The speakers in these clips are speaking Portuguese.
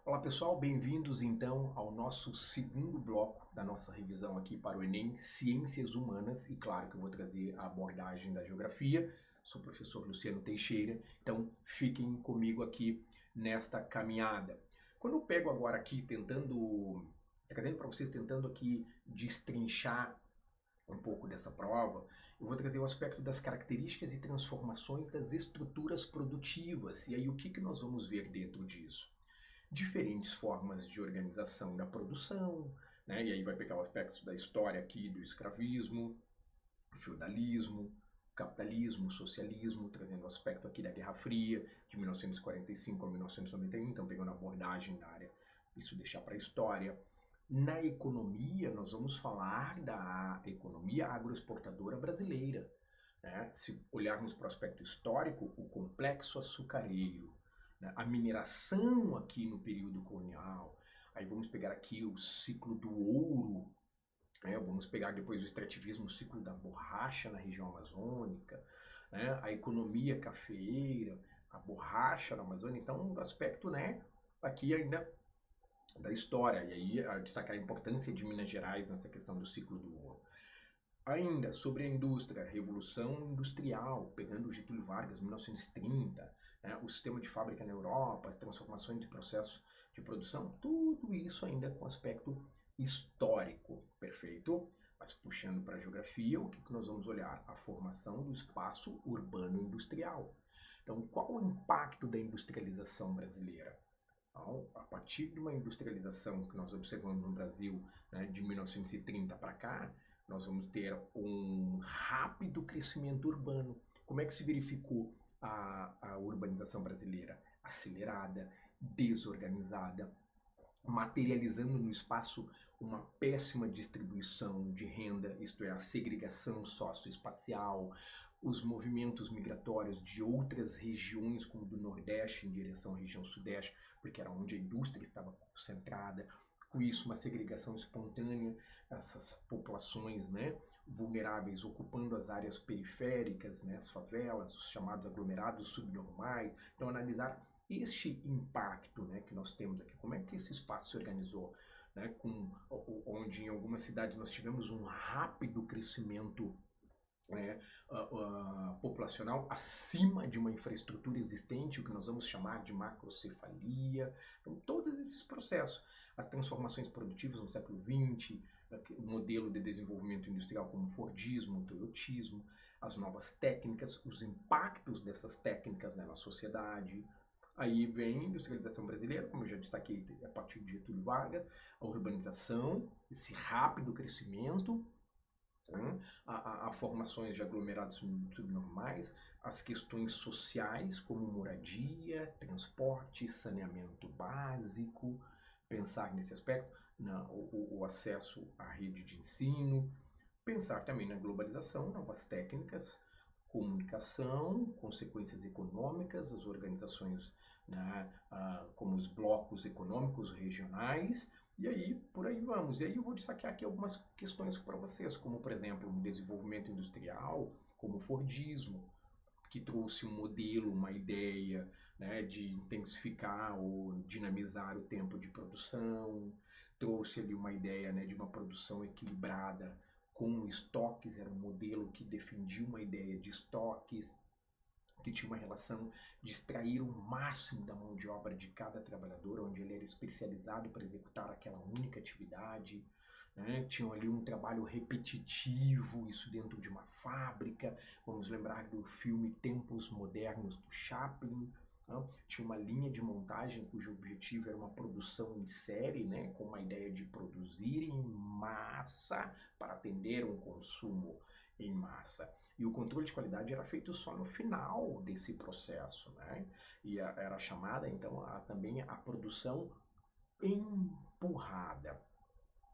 Olá pessoal, bem-vindos então ao nosso segundo bloco da nossa revisão aqui para o Enem, Ciências Humanas, e claro que eu vou trazer a abordagem da geografia. Sou o professor Luciano Teixeira, então fiquem comigo aqui nesta caminhada. Quando eu pego agora aqui trazendo para vocês, tentando aqui destrinchar um pouco dessa prova, eu vou trazer o aspecto das características e transformações das estruturas produtivas. E aí o que nós vamos ver dentro disso? Diferentes formas de organização da produção, né? E aí vai pegar o aspecto da história aqui do escravismo, feudalismo, capitalismo, socialismo, trazendo o aspecto aqui da Guerra Fria, de 1945 a 1991, então pegando a abordagem da área, isso deixar para a história. Na economia, nós vamos falar da economia agroexportadora brasileira, né? Se olharmos para o aspecto histórico, o complexo açucareiro, né? A mineração aqui no período colonial, aí vamos pegar aqui o ciclo do ouro, né? Vamos pegar depois o extrativismo, o ciclo da borracha na região amazônica, né? A economia cafeeira, a borracha na Amazônia, então um aspecto, né, aqui ainda da história, e aí a destacar a importância de Minas Gerais nessa questão do ciclo do ouro. Ainda sobre a indústria, a Revolução Industrial, pegando o Getúlio Vargas, 1930, né, o sistema de fábrica na Europa, as transformações de processos de produção, tudo isso ainda com aspecto histórico, perfeito? Mas puxando para a geografia, o que nós vamos olhar? A formação do espaço urbano industrial. Então, qual o impacto da industrialização brasileira? Então, a partir de uma industrialização que nós observamos no Brasil, né, de 1930 para cá, nós vamos ter um rápido crescimento urbano. Como é que se verificou a urbanização brasileira? Acelerada, desorganizada, materializando no espaço uma péssima distribuição de renda, isto é, a segregação socioespacial, os movimentos migratórios de outras regiões, como do Nordeste em direção à região Sudeste, porque era onde a indústria estava concentrada. Com isso, uma segregação espontânea, essas populações, né, vulneráveis ocupando as áreas periféricas, né, as favelas, os chamados aglomerados subnormais. Então, analisar este impacto, né, que nós temos aqui, como é que esse espaço se organizou, né, onde em algumas cidades nós tivemos um rápido crescimento, né, populacional acima de uma infraestrutura existente, o que nós vamos chamar de macrocefalia. Então, todos esses processos, as transformações produtivas no século XX, o modelo de desenvolvimento industrial como o Fordismo, o Toyotismo, as novas técnicas, os impactos dessas técnicas, né, na sociedade. Aí vem a industrialização brasileira, como eu já destaquei a partir de Getúlio Vargas, a urbanização, esse rápido crescimento, né? A formações de aglomerados subnormais, as questões sociais como moradia, transporte, saneamento básico, pensar nesse aspecto, o acesso à rede de ensino, pensar também na globalização, novas técnicas, comunicação, consequências econômicas, as organizações, né, como os blocos econômicos regionais, e aí por aí vamos. E aí eu vou destacar aqui algumas questões para vocês, como por exemplo o desenvolvimento industrial, como o Fordismo, que trouxe um modelo, uma ideia, né, de intensificar ou dinamizar o tempo de produção, trouxe ali uma ideia, né, de uma produção equilibrada com estoques, era um modelo que defendia uma ideia de estoques, que tinha uma relação de extrair o máximo da mão de obra de cada trabalhador, onde ele era especializado para executar aquela única atividade, né? Tinha ali um trabalho repetitivo, isso dentro de uma fábrica. Vamos lembrar do filme Tempos Modernos do Chaplin. Né? Tinha uma linha de montagem cujo objetivo era uma produção em série, né? Com uma ideia de produzir em massa para atender um consumo em massa. E o controle de qualidade era feito só no final desse processo, né? E era chamada, então, também a produção empurrada.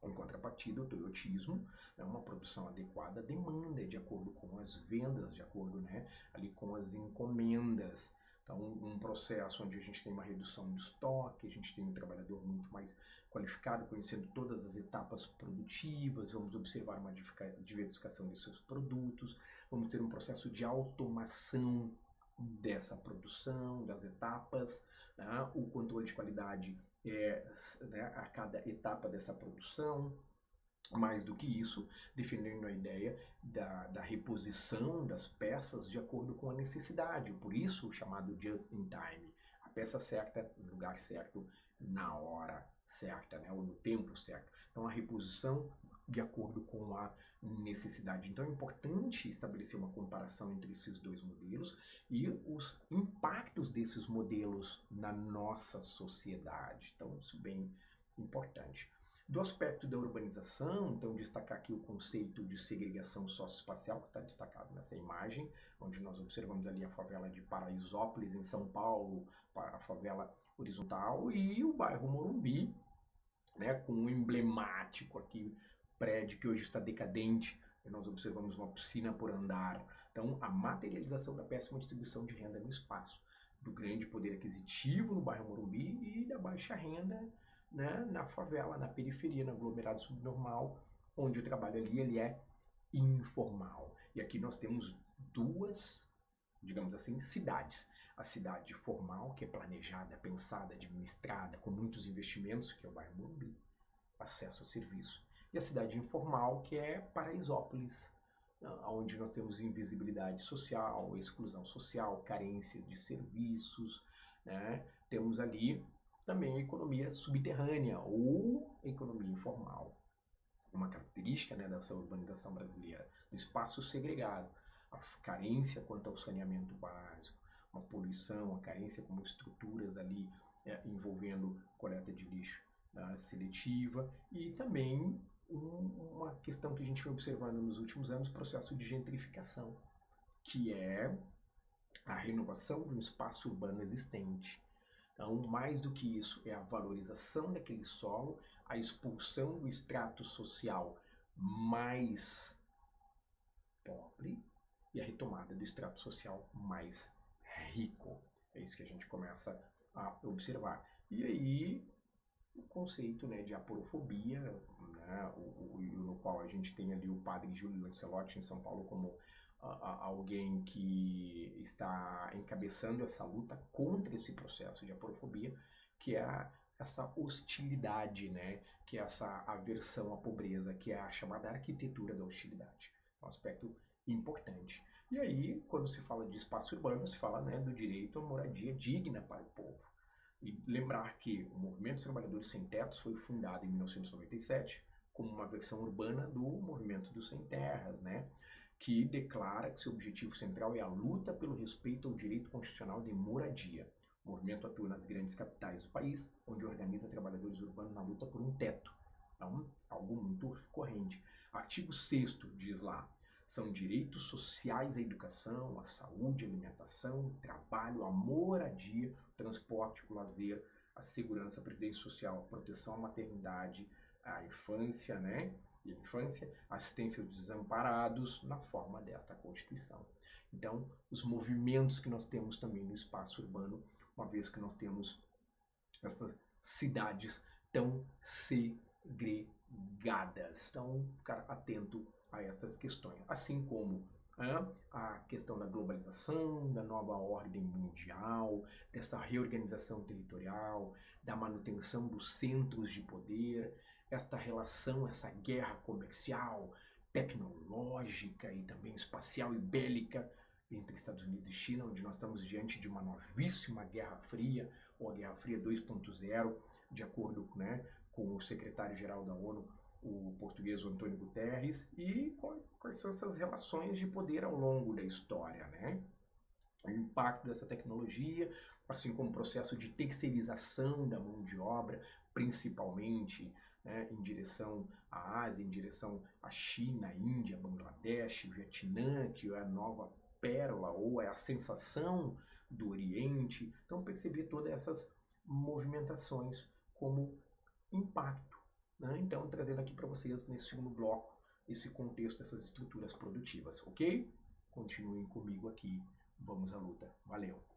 Em contrapartida, o toyotismo é uma produção adequada à demanda, de acordo com as vendas, de acordo, né, ali com as encomendas. Então, um processo onde a gente tem uma redução do estoque, a gente tem um trabalhador muito mais qualificado, conhecendo todas as etapas produtivas, vamos observar uma diversificação de seus produtos, vamos ter um processo de automação dessa produção, das etapas, né? O controle de qualidade né, a cada etapa dessa produção. Mais do que isso, defendendo a ideia da reposição das peças de acordo com a necessidade. Por isso, o chamado just in time. A peça certa, no lugar certo, na hora certa, né? Ou no tempo certo. Então, a reposição de acordo com a necessidade. Então, é importante estabelecer uma comparação entre esses dois modelos e os impactos desses modelos na nossa sociedade. Então, isso é bem importante. Do aspecto da urbanização, então destacar aqui o conceito de segregação socioespacial, que está destacado nessa imagem, onde nós observamos ali a favela de Paraisópolis, em São Paulo, a favela horizontal, e o bairro Morumbi, né, com um emblemático aqui prédio que hoje está decadente, e nós observamos uma piscina por andar. Então, a materialização da péssima distribuição de renda no espaço, do grande poder aquisitivo no bairro Morumbi e da baixa renda, né, na favela, na periferia, no aglomerado subnormal, onde o trabalho ali ele é informal. E aqui nós temos duas, digamos assim, cidades. A cidade formal, que é planejada, pensada, administrada, com muitos investimentos, que é o bairro Morumbi, acesso a serviço. E a cidade informal, que é Paraisópolis, onde nós temos invisibilidade social, exclusão social, carência de serviços, né? Temos ali também a economia subterrânea ou economia informal. Uma característica, né, dessa urbanização brasileira, do espaço segregado, a carência quanto ao saneamento básico, uma poluição, a carência como estruturas ali envolvendo coleta de lixo seletiva e também uma questão que a gente foi observando nos últimos anos, o processo de gentrificação, que é a renovação de um espaço urbano existente. Então, mais do que isso, é a valorização daquele solo, a expulsão do extrato social mais pobre e a retomada do extrato social mais rico. É isso que a gente começa a observar. E aí, o conceito, né, de aporofobia, né, no qual a gente tem ali o padre Júlio Lancelotti em São Paulo como alguém que está encabeçando essa luta contra esse processo de aporofobia, que é essa hostilidade, né, que é essa aversão à pobreza, que é a chamada arquitetura da hostilidade. Um aspecto importante. E aí, quando se fala de espaço urbano, se fala, né, do direito à moradia digna para o povo. E lembrar que o Movimento dos Trabalhadores Sem Tetos foi fundado em 1997 como uma versão urbana do Movimento dos Sem Terras, né? Que declara que seu objetivo central é a luta pelo respeito ao direito constitucional de moradia. O movimento atua nas grandes capitais do país, onde organiza trabalhadores urbanos na luta por um teto. Então, algo muito recorrente. Artigo 6º diz lá: são direitos sociais à educação, à saúde, à alimentação, trabalho, à moradia, transporte, o lazer, a segurança, a previdência social, a proteção à maternidade, à infância, né? E a infância, assistência aos desamparados, na forma desta Constituição. Então, os movimentos que nós temos também no espaço urbano, uma vez que nós temos essas cidades tão segregadas. Então, ficar atento a essas questões, assim como a questão da globalização, da nova ordem mundial, dessa reorganização territorial, da manutenção dos centros de poder, esta relação, essa guerra comercial, tecnológica e também espacial e bélica entre Estados Unidos e China, onde nós estamos diante de uma novíssima Guerra Fria, ou a Guerra Fria 2.0, de acordo, né, com o secretário-geral da ONU, o português Antônio Guterres, e quais são essas relações de poder ao longo da história, né? O impacto dessa tecnologia, assim como o processo de terceirização da mão de obra, principalmente, né, em direção à Ásia, em direção à China, Índia, Bangladesh, Vietnã, que é a nova pérola ou é a sensação do Oriente. Então, perceber todas essas movimentações como impacto. Né? Então, trazendo aqui para vocês, nesse segundo bloco, esse contexto dessas estruturas produtivas, ok? Continuem comigo aqui, vamos à luta. Valeu!